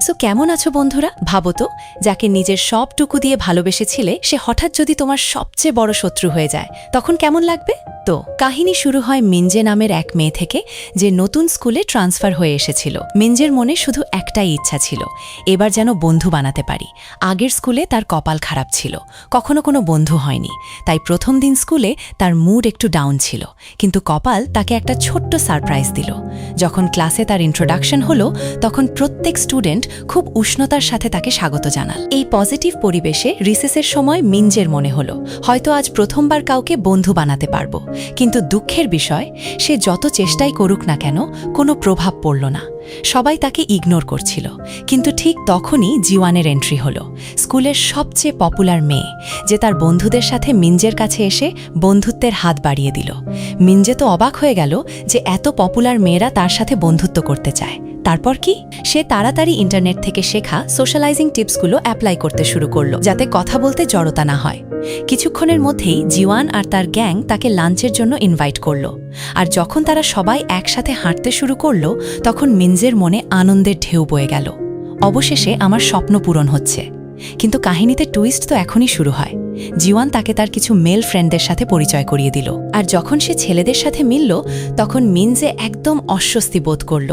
So কেমন আছো বন্ধুরা? ভাবো তো, যাকে নিজের সবটুকু দিয়ে ভালোবেসেছিলে সে হঠাৎ যদি তোমার সবচেয়ে বড় শত্রু হয়ে যায়, তখন কেমন লাগবে? তো কাহিনী শুরু হয় মিনজে নামের এক মেয়ে থেকে, যে নতুন স্কুলে ট্রান্সফার হয়ে এসেছিল। মিনজের মনে শুধু একটাই ইচ্ছা ছিল, এবার যেন বন্ধু বানাতে পারি। আগের স্কুলে তার কপাল খারাপ ছিল, কখনো কোনো বন্ধু হয়নি। তাই প্রথম দিন স্কুলে তার মুড একটু ডাউন ছিল, কিন্তু কপাল তাকে একটা ছোট্ট সারপ্রাইজ দিল। যখন ক্লাসে তার ইন্ট্রোডাকশন হলো, তখন প্রত্যেক স্টুডেন্ট খুব উষ্ণতার সাথে তাকে স্বাগত জানাল। এই পজিটিভ পরিবেশে রিসেসের সময় মিনজের মনে হলো, হয়তো আজ প্রথমবার কাউকে বন্ধু বানাতে পারবো। কিন্তু দুঃখের বিষয়, সে যত চেষ্টাই করুক না কেন, কোনো প্রভাব পড়ল না। সবাই তাকে ইগনোর করছিল। কিন্তু ঠিক তখনই জিওয়ানের এন্ট্রি হলো, স্কুলের সবচেয়ে পপুলার মেয়ে, যে তার বন্ধুদের সাথে মিনজের কাছে এসে বন্ধুত্বের হাত বাড়িয়ে দিল। মিনজে তো অবাক হয়ে গেল যে এত পপুলার মেয়েরা তার সাথে বন্ধুত্ব করতে চায়। তারপর কি? সে তাড়াতাড়ি ইন্টারনেট থেকে শেখা সোশ্যালাইজিং টিপসগুলো অ্যাপ্লাই করতে শুরু করলো, যাতে কথা বলতে জড়তা না হয়। কিছুক্ষণের মধ্যেই জিওয়ান আর তার গ্যাং তাকে লাঞ্চের জন্য ইনভাইট করল। আর যখন তারা সবাই একসাথে হাঁটতে শুরু করল, তখন মিনজের মনে আনন্দের ঢেউ বয়ে গেল। অবশেষে আমার স্বপ্ন পূরণ হচ্ছে। কিন্তু কাহিনীতে টুইস্ট তো এখনই শুরু হয়। জিওয়ান তাকে তার কিছু মেল ফ্রেন্ডদের সাথে পরিচয় করিয়ে দিল। আর যখন সে ছেলেদের সাথে মিলল, তখন মিনজে একদম অস্বস্তি বোধ করল।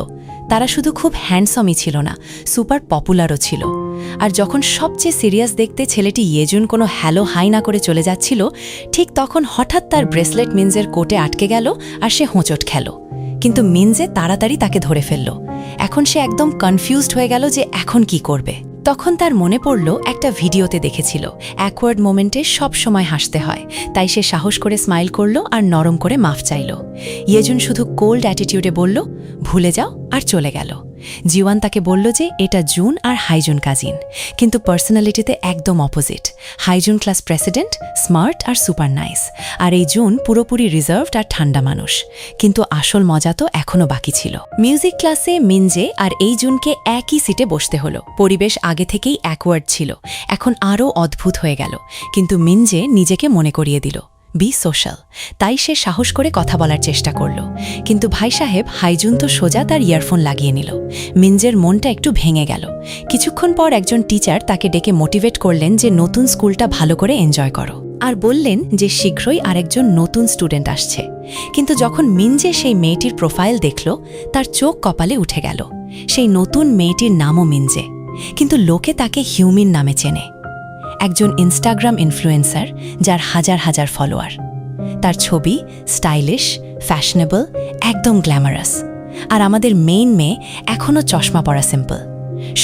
তারা শুধু খুব হ্যান্ডসমই ছিল না, সুপার পপুলারও ছিল। আর যখন সবচেয়ে সিরিয়াস দেখতে ছেলেটি ইয়েজুন কোনো হ্যালো হাই না করে চলে যাচ্ছিল, ঠিক তখন হঠাৎ তার ব্রেসলেট মিনজের কোটে আটকে গেল আর সে হোঁচট খেল। কিন্তু মিনজে তাড়াতাড়ি তাকে ধরে ফেলল। এখন সে একদম কনফিউজড হয়ে গেল যে এখন কি করবে। তখন তার মনে পড়ল একটা ভিডিওতে দেখেছিল, অ্যাকওয়ার্ড মোমেন্টে সব সময় হাসতে হয়। তাই সে সাহস করে স্মাইল করল আর নরম করে মাফ চাইল। ইয়েজুন শুধু কোল্ড অ্যাটিটিউডে বলল, ভুলে যাও, আর চলে গেল। জিওয়ান তাকে বলল যে এটা জুন আর হাইজুন কাজিন, কিন্তু পার্সোনালিটিতে একদম অপোজিট। হাইজুন ক্লাস প্রেসিডেন্ট, স্মার্ট আর সুপার নাইস, আর এই জুন পুরোপুরি রিজার্ভড আর ঠান্ডা মানুষ। কিন্তু আসল মজা তো এখনও বাকি ছিল। মিউজিক ক্লাসে মিনজে আর এই জুনকে একই সিটে বসতে হলো। পরিবেশ আগে থেকেই অ্যাকওয়ার্ড ছিল, এখন আরও অদ্ভুত হয়ে গেল। কিন্তু মিনজে নিজেকে মনে করিয়ে দিল, বি সোশ্যাল। তাই সে সাহস করে কথা বলার চেষ্টা করল। কিন্তু ভাই সাহেব হাইজুন তো সোজা তার ইয়ারফোন লাগিয়ে নিল। মিনজের মনটা একটু ভেঙে গেল। কিছুক্ষণ পর একজন টিচার তাকে ডেকে মোটিভেট করলেন যে নতুন স্কুলটা ভালো করে এনজয় করো, আর বললেন যে শীঘ্রই আরেকজন নতুন স্টুডেন্ট আসছে। কিন্তু যখন মিনজে সেই মেয়েটির প্রোফাইল দেখল, তার চোখ কপালে উঠে গেল। সেই নতুন মেয়েটির নামও মিনজে, কিন্তু লোকে তাকে হিউমিন নামে চেনে। একজন ইনস্টাগ্রাম ইনফ্লুয়েন্সার, যার হাজার হাজার ফলোয়ার। তার ছবি স্টাইলিশ, ফ্যাশনেবল, একদম গ্ল্যামারাস। আর আমাদের মেইন মেয়ে এখনও চশমা পরা সিম্পল।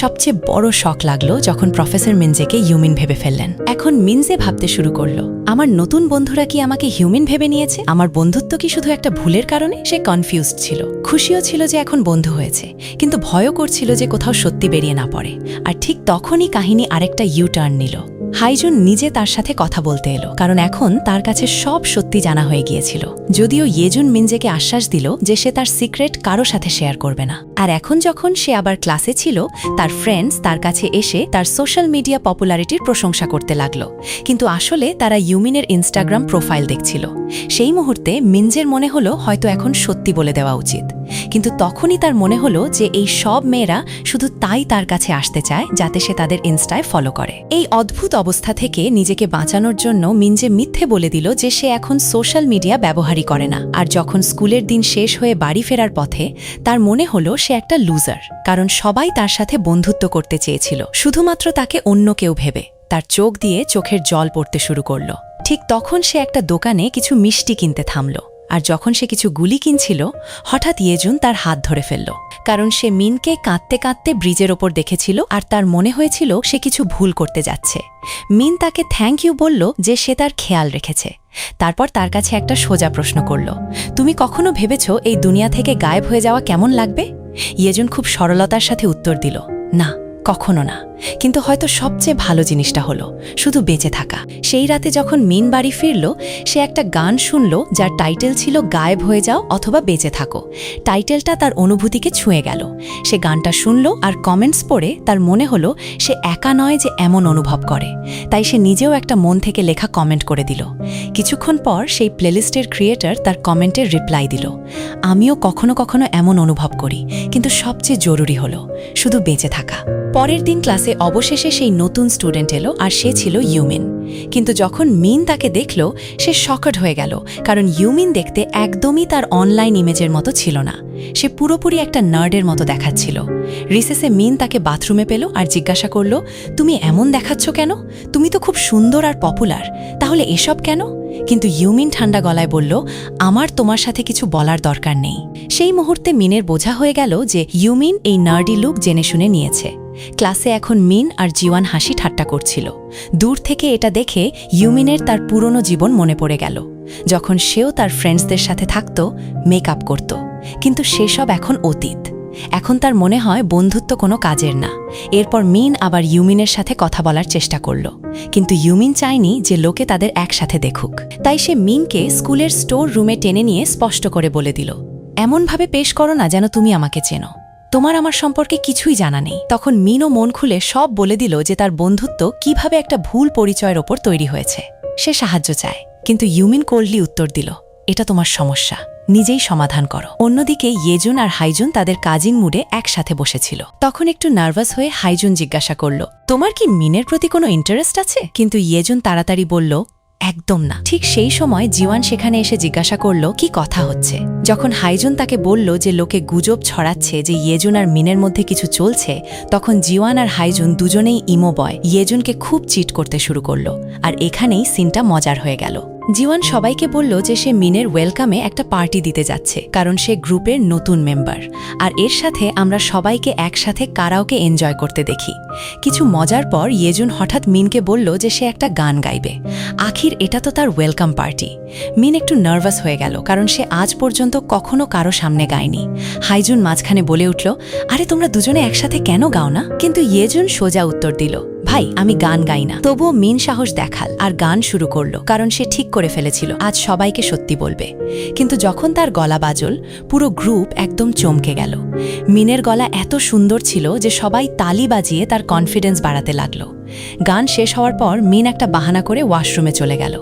সবচেয়ে বড় শক লাগলো যখন প্রফেসর মিনজেকে হিউমিন ভেবে ফেললেন। এখন মিনজে ভাবতে শুরু করলো, আমার নতুন বন্ধুরা কি আমাকে হিউমিন ভেবে নিয়েছে? আমার বন্ধুত্ব কি শুধু একটা ভুলের কারণে? সে কনফিউজড ছিল, খুশিও ছিল যে এখন বন্ধু হয়েছে, কিন্তু ভয়ও করছিল যে কোথাও সত্যি বেরিয়ে না পড়ে। আর ঠিক তখনই কাহিনী আরেকটা ইউ টার্ন নিল। হাইজুন নিজে তার সাথে কথা বলতে এলো, কারণ এখন তার কাছে সব সত্যি জানা হয়ে গিয়েছিল। যদিও ইয়েজুন মিনজেকে আশ্বাস দিল যে সে তার সিক্রেট কারো সাথে শেয়ার করবে না। আর এখন যখন সে আবার ক্লাসে ছিল, তার ফ্রেন্ডস তার কাছে এসে তার সোশ্যাল মিডিয়া পপুলারিটির প্রশংসা করতে লাগলো। কিন্তু আসলে তারা ইউমিনের ইনস্টাগ্রাম প্রোফাইল দেখছিল। সেই মুহূর্তে মিনজের মনে হলো হয়তো এখন সত্যি বলে দেওয়া উচিত। কিন্তু তখনই তার মনে হলো যে এই সব মেয়েরা শুধু তাই তার কাছে আসতে চায় যাতে সে তাদের ইনস্টায় ফলো করে। এই অদ্ভুত অবস্থা থেকে নিজেকে বাঁচানোর জন্য মিনজে মিথ্যে বলে দিল যে সে এখন সোশ্যাল মিডিয়া ব্যবহারই করে না। আর যখন স্কুলের দিন শেষ হয়ে বাড়ি ফেরার পথে তার মনে হলো সে একটা লুজার, কারণ সবাই তার সাথে বন্ধুত্ব করতে চেয়েছিল, শুধুমাত্র তাকে অন্য কেউ ভেবে। তার চোখ দিয়ে চোখের জল পড়তে শুরু করলো। ঠিক তখন সে একটা দোকানে কিছু মিষ্টি কিনতে থামল। আর যখন সে কিছু গুলি কিনছিল, হঠাৎ ইয়েজুন তার হাত ধরে ফেলল, কারণ সে মিনকে কাঁদতে কাঁদতে ব্রিজের ওপর দেখেছিল আর তার মনে হয়েছিল সে কিছু ভুল করতে যাচ্ছে। মিন তাকে থ্যাংক ইউ বলল যে সে তার খেয়াল রেখেছে। তারপর তার কাছে একটা সোজা প্রশ্ন করল, তুমি কখনো ভেবেছ এই দুনিয়া থেকে গায়েব হয়ে যাওয়া কেমন লাগবে? ইয়েজুন খুব সরলতার সাথে উত্তর দিল, না, কখনো না। কিন্তু হয়তো সবচেয়ে ভালো জিনিসটা হলো শুধু বেঁচে থাকা। সেই রাতে যখন মিন বাড়ি ফিরল, সে একটা গান শুনল যার টাইটেল ছিল গায়েব হয়ে যাও অথবা বেঁচে থাকো। টাইটেলটা তার অনুভূতিকে ছুঁয়ে গেল। সে গানটা শুনল আর কমেন্টস পড়ে তার মনে হলো সে একা নয় যে এমন অনুভব করে। তাই সে নিজেও একটা মন থেকে লেখা কমেন্ট করে দিল। কিছুক্ষণ পর সেই প্লেলিস্টের ক্রিয়েটর তার কমেন্টের রিপ্লাই দিল, আমিও কখনো কখনো এমন অনুভব করি, কিন্তু সবচেয়ে জরুরি হলো শুধু বেঁচে থাকা। পরের দিন ক্লাসে অবশেষে সেই নতুন স্টুডেন্ট এলো, আর সে ছিল ইউমিন। কিন্তু যখন মিন তাকে দেখল, সে শকড হয়ে গেল, কারণ ইউমিন দেখতে একদমই তার অনলাইন ইমেজের মতো ছিল না। সে পুরোপুরি একটা নার্ডের মতো দেখাচ্ছিল। রিসেসে মিন তাকে বাথরুমে পেল আর জিজ্ঞাসা করল, তুমি এমন দেখাচ্ছ কেন? তুমি তো খুব সুন্দর আর পপুলার, তাহলে এসব কেন? কিন্তু ইউমিন ঠান্ডা গলায় বলল, আমার তোমার সাথে কিছু বলার দরকার নেই। সেই মুহূর্তে মিনের বোঝা হয়ে গেল যে ইউমিন এই নার্ডি লুক জেনে শুনে নিয়েছে। ক্লাসে এখন মিন আর জিওয়ান হাসি ঠাট্টা করছিল। দূর থেকে এটা দেখে ইউমিনের তার পুরনো জীবন মনে পড়ে গেল, যখন সেও তার ফ্রেন্ডসদের সাথে থাকত, মেকআপ করত। কিন্তু সেসব এখন অতীত। এখন তার মনে হয় বন্ধুত্ব কোনো কাজের না। এরপর মিন আবার ইউমিনের সাথে কথা বলার চেষ্টা করল, কিন্তু ইউমিন চায়নি যে লোকে তাদের একসাথে দেখুক। তাই সে মিনকে স্কুলের স্টোর রুমে টেনে নিয়ে স্পষ্ট করে বলে দিল, এমনভাবে পেশ করো না যেন তুমি আমাকে চেনো, তোমার আমার সম্পর্কে কিছুই জানা নেই। তখন মিনও মন খুলে সব বলে দিল যে তার বন্ধুত্ব কিভাবে একটা ভুল পরিচয়ের ওপর তৈরি হয়েছে। সে সাহায্য চায়, কিন্তু ইউমিন কোল্ডলি উত্তর দিল, এটা তোমার সমস্যা, নিজেই সমাধান করো। অন্যদিকে ইয়েজুন আর হাইজুন তাদের কাজিন মুডে একসাথে বসেছিল। তখন একটু নার্ভাস হয়ে হাইজুন জিজ্ঞাসা করল, তোমার কি মিনের প্রতি কোনো ইন্টারেস্ট আছে? কিন্তু ইয়েজুন তাড়াতাড়ি বলল, একদম না। ঠিক সেই সময় জিওয়ান সেখানে এসে জিজ্ঞাসা করল, কি কথা হচ্ছে? যখন হাইজুন তাকে বলল যে লোকে গুজব ছড়াচ্ছে যে ইয়েজুন আর মিনের মধ্যে কিছু চলছে, তখন জিওয়ান আর হাইজুন দুজনেই ইমো বয় ইয়েজুনকে খুব চিট করতে শুরু করল। আর এখানেই সিনটা মজার হয়ে গেল। জিওয়ান সবাইকে বলল যে সে মিনের ওয়েলকামে একটা পার্টি দিতে যাচ্ছে, কারণ সে গ্রুপের নতুন মেম্বার, আর এর সাথে আমরা সবাইকে একসাথে কারাওকে এনজয় করতে দেখি। কিছু মজার পর ইয়েজুন হঠাৎ মিনকে বলল যে সে একটা গান গাইবে। আখির এটা তো তার ওয়েলকাম পার্টি। মিন একটু নার্ভাস হয়ে গেল, কারণ সে আজ পর্যন্ত কখনো কারো সামনে গায়নি। হাইজুন মাঝখানে বলে উঠল, আরে তোমরা দুজনে একসাথে কেন গাও না? কিন্তু ইয়েজুন সোজা উত্তর দিল, ভাই আমি গান গাই না। তবুও মিন সাহস দেখাল আর গান শুরু করলো, কারণ সে ঠিক করে ফেলেছিল আজ সবাইকে সত্যি বলবে। কিন্তু যখন তার গলা বাজল, পুরো গ্রুপ একদম চমকে গেল। মিনের গলা এত সুন্দর ছিল যে সবাই তালি বাজিয়ে তার কনফিডেন্স বাড়াতে লাগলো। গান শেষ হওয়ার পর মিন একটা বাহানা করে ওয়াশরুমে চলে গেল,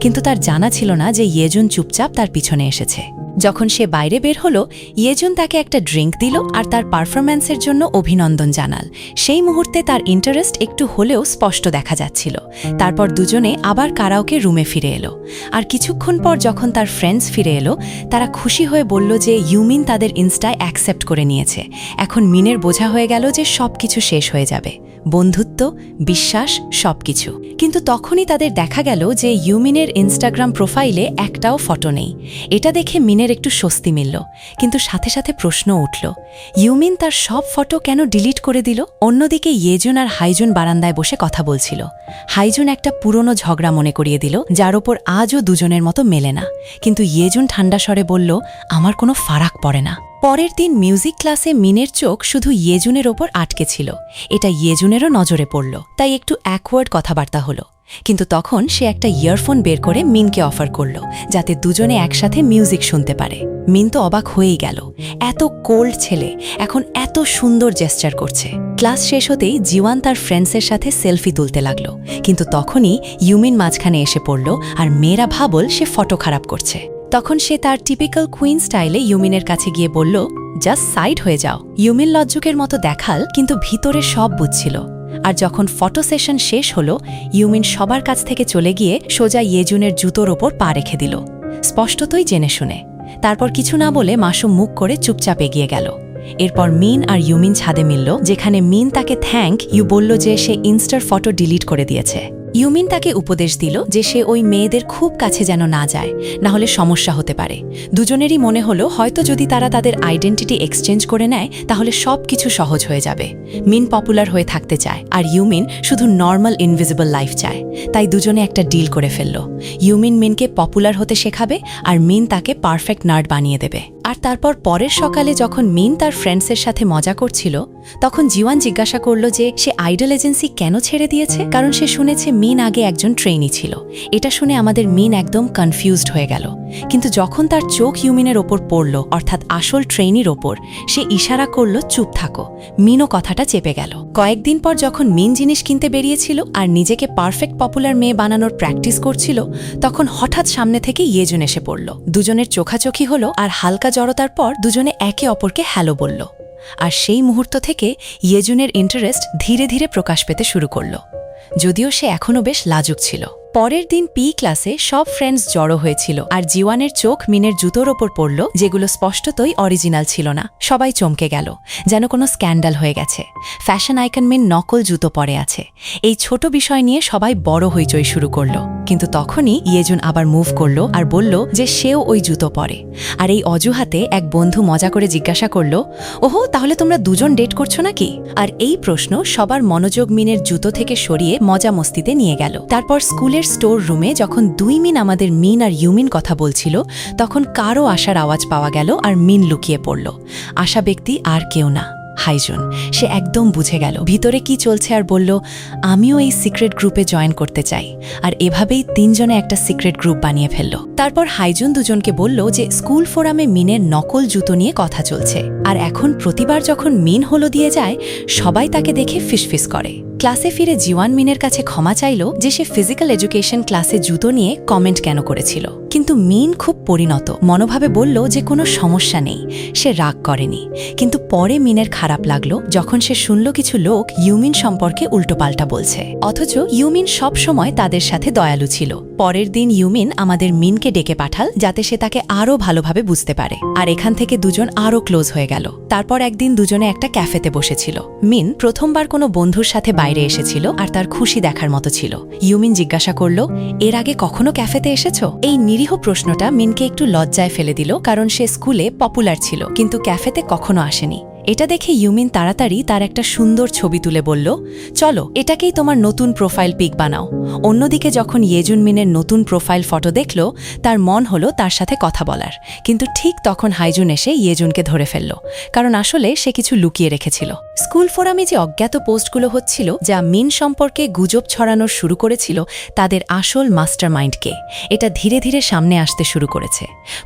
কিন্তু তার জানা ছিল না যে ইয়েজুন চুপচাপ তার পিছনে এসেছে। যখন সে বাইরে বের হলো, ইয়েজুন তাকে একটা ড্রিঙ্ক দিল আর তার পারফরম্যান্সের জন্য অভিনন্দন জানাল। সেই মুহূর্তে তার ইন্টারেস্ট একটু হলেও স্পষ্ট দেখা যাচ্ছিল। তারপর দুজনে আবার কারাওকে রুমে ফিরে এলো। আর কিছুক্ষণ পর যখন তার ফ্রেন্ডস ফিরে এলো, তারা খুশি হয়ে বলল যে ইউমিন তাদের ইনস্টায় অ্যাকসেপ্ট করে নিয়েছে। এখন মিনের বোঝা হয়ে গেল যে সবকিছু শেষ হয়ে যাবে, বন্ধুত্ব, বিশ্বাস, সবকিছু। কিন্তু তখনই তাদের দেখা গেল যে ইউমিনের ইনস্টাগ্রাম প্রোফাইলে একটাও ফটো নেই। এটা দেখে মিনের একটু স্বস্তি মিলল, কিন্তু সাথে সাথে প্রশ্ন উঠল, ইউমিন তার সব ফটো কেন ডিলিট করে দিল? অন্যদিকে ইয়েজুন আর হাইজুন বারান্দায় বসে কথা বলছিল। হাইজুন একটা পুরনো ঝগড়া মনে করিয়ে দিল, যার ওপর আজও দুজনের মতো মেলে না। কিন্তু ইয়েজুন ঠান্ডা স্বরে বলল, আমার কোনো ফারাক পড়ে না। পরের দিন মিউজিক ক্লাসে মিনের চোখ শুধু ইয়েজুনের ওপর আটকে ছিল। এটা ইয়েজুনেরও নজরে পড়ল, তাই একটু অ্যাকওয়ার্ড কথাবার্তা হলো। কিন্তু তখন সে একটা ইয়ারফোন বের করে মিনকে অফার করল, যাতে দুজনে একসাথে মিউজিক শুনতে পারে। মিন তো অবাক হয়েই গেল, এত কোল্ড ছেলে এখন এত সুন্দর জেস্চার করছে। ক্লাস শেষ হতেই জিওয়ান তার ফ্রেন্ডসের সাথে সেলফি তুলতে লাগলো, কিন্তু তখনই ইউমিন মাঝখানে এসে পড়ল আর মেয়েরা ভাবল সে ফটো খারাপ করছে। তখন সে তার টিপিক্যাল কুইন স্টাইলে ইউমিনের কাছে গিয়ে বলল, জাস্ট সাইড হয়ে যাও। ইউমিন লজ্জুকের মতো দেখাল, কিন্তু ভিতরে সব বুঝছিল। আর যখন ফটো সেশন শেষ হলো, ইউমিন সবার কাছ থেকে চলে গিয়ে সোজা ইয়েজুনের জুতোর ওপর পা রেখে দিল, স্পষ্টতই জেনে শুনে। তারপর কিছু না বলে মাসুম মুখ করে চুপচাপ এগিয়ে গেল। এরপর মিন আর ইউমিন ছাদে মিলল, যেখানে মিন তাকে থ্যাংক ইউ বলল যে সে ইনস্টার ফটো ডিলিট করে দিয়েছে। ইউমিন তাকে উপদেশ দিল যে সে ওই মেয়েদের খুব কাছে যেন না যায়, না হলে সমস্যা হতে পারে। দুজনেরই মনে হলো হয়তো যদি তারা তাদের আইডেন্টিটি এক্সচেঞ্জ করে নেয় তাহলে সব কিছু সহজ হয়ে যাবে। মিন পপুলার হয়ে থাকতে চায়, আর ইউমিন শুধু নর্মাল ইনভিজিবল লাইফ চায়। তাই দুজনে একটা ডিল করে ফেলল, ইউমিন মিনকে পপুলার হতে শেখাবে আর মিন তাকে পারফেক্ট নার্ড বানিয়ে দেবে। আর তারপর পরের সকালে যখন মিন তার ফ্রেন্ডসের সাথে মজা করছিল তখন জিওয়ান জিজ্ঞাসা করল যে সে আইডল এজেন্সি কেন ছেড়ে দিয়েছে, কারণ সে শুনেছে মিন আগে একজন ট্রেনি ছিল। এটা শুনে আমাদের মিন একদম কনফিউজড হয়ে গেল, কিন্তু যখন তার চোখ ইউমিনের ওপর পড়ল, অর্থাৎ আসল ট্রেনির ওপর, সে ইশারা করল চুপ থাকো। মিনও কথাটা চেপে গেল। কয়েকদিন পর যখন মিন জিনিস কিনতে বেরিয়েছিল আর নিজেকে পারফেক্ট পপুলার মেয়ে বানানোর প্র্যাকটিস করছিল, তখন হঠাৎ সামনে থেকে ইয়েজুন এসে পড়ল। দুজনের চোখাচোখি হলো আর হালকা জড়তার পর দুজনে একে অপরকে হ্যালো বলল। আর সেই মুহূর্ত থেকে ইয়েজুনের ইন্টারেস্ট ধীরে ধীরে প্রকাশ পেতে শুরু করল, যদিও সে এখনও বেশ লাজুক ছিল। পরের দিন পি ক্লাসে সব ফ্রেন্ডস জড়ো হয়েছিল আর জিওয়ানের চোখ মিনের জুতোর ওপর পড়ল, যেগুলো স্পষ্টতই অরিজিনাল ছিল না। সবাই চমকে গেল, যেন কোনো স্ক্যান্ডাল হয়ে গেছে। ফ্যাশন আইকন মিন নকল জুতো পরে আছে। এই ছোট বিষয় নিয়ে সবাই বড় হইচই শুরু করল, কিন্তু তখনই ইয়েজুন আবার মুভ করল আর বলল যে সেও ওই জুতো পরে। আর এই অজুহাতে এক বন্ধু মজা করে জিজ্ঞাসা করল, ওহো, তাহলে তোমরা দুজন ডেট করছো নাকি? আর এই প্রশ্ন সবার মনোযোগ মিনের জুতো থেকে সরিয়ে মজা মস্তিতে নিয়ে গেল। তারপর স্কুলের স্টোর রুমে যখন দুই মিন আমাদের মিন আর ইউমিন কথা বলছিল, তখন কারও আসার আওয়াজ পাওয়া গেল আর মিন লুকিয়ে পড়ল। আশা ব্যক্তি আর কেউ না, হাইজুন। সে একদম বুঝে গেল ভিতরে কি চলছে আর বলল, আমিও এই সিক্রেট গ্রুপে জয়েন করতে চাই। আর এভাবেই তিনজনে একটা সিক্রেট গ্রুপ বানিয়ে ফেলল। তারপর হাইজুন দুজনকে বলল যে স্কুল ফোরামে মিনের নকল জুতো নিয়ে কথা চলছে, আর এখন প্রতিবার যখন মিন হলো দিয়ে যায়, সবাই তাকে দেখে ফিসফিস করে। ক্লাসে ফিরে জিওয়ান মিনের কাছে ক্ষমা চাইল যে সে ফিজিক্যাল এডুকেশন ক্লাসে জুতো নিয়ে কমেন্ট কেন করেছিল, কিন্তু মিন খুব পরিণত মনোভাবে বলল যে কোনো সমস্যা নেই, সে রাগ করেনি। কিন্তু পরে মিনের খারাপ লাগলো যখন সে শুনল কিছু লোক ইউমিন সম্পর্কে উল্টোপাল্টা বলছে, অথচ ইউমিন সব সময় তাদের সাথে দয়ালু ছিল। পরের দিন ইউমিন আমাদের মিনকে ডেকে পাঠাল যাতে সে তাকে আরও ভালোভাবে বুঝতে পারে, আর এখান থেকে দুজন আরও ক্লোজ হয়ে গেল। তারপর একদিন দুজনে একটা ক্যাফেতে বসেছিল। মিন প্রথমবার কোনো বন্ধুর সাথে বাইরে এসেছিল আর তার খুশি দেখার মতো ছিল। ইউমিন জিজ্ঞাসা করল, এর আগে কখনো ক্যাফেতে এসেছো? এই নিরীহ প্রশ্নটা মিনকে একটু লজ্জায় ফেলে দিল, কারণ সে স্কুলে পপুলার ছিল কিন্তু ক্যাফেতে কখনো আসেনি। এটা দেখে ইউমিন তাড়াতাড়ি তার একটা সুন্দর ছবি তুলে বলল, চলো এটাকেই তোমার নতুন প্রোফাইল পিক বানাও। অন্যদিকে যখন ইয়েজুন মিনের নতুন প্রোফাইল ফটো দেখল, তার মন হলো তার সাথে কথা বলার, কিন্তু ঠিক তখন হাইজুন এসে ইয়েজুনকে ধরে ফেলল, কারণ আসলে সে কিছু লুকিয়ে রেখেছিল। স্কুল ফোরামে যে অজ্ঞাত পোস্টগুলো হচ্ছিল যা মিন সম্পর্কে গুজব ছড়ানোর শুরু করেছিল, তাদের আসল মাস্টারমাইন্ডকে এটা ধীরে ধীরে সামনে আসতে শুরু করেছে।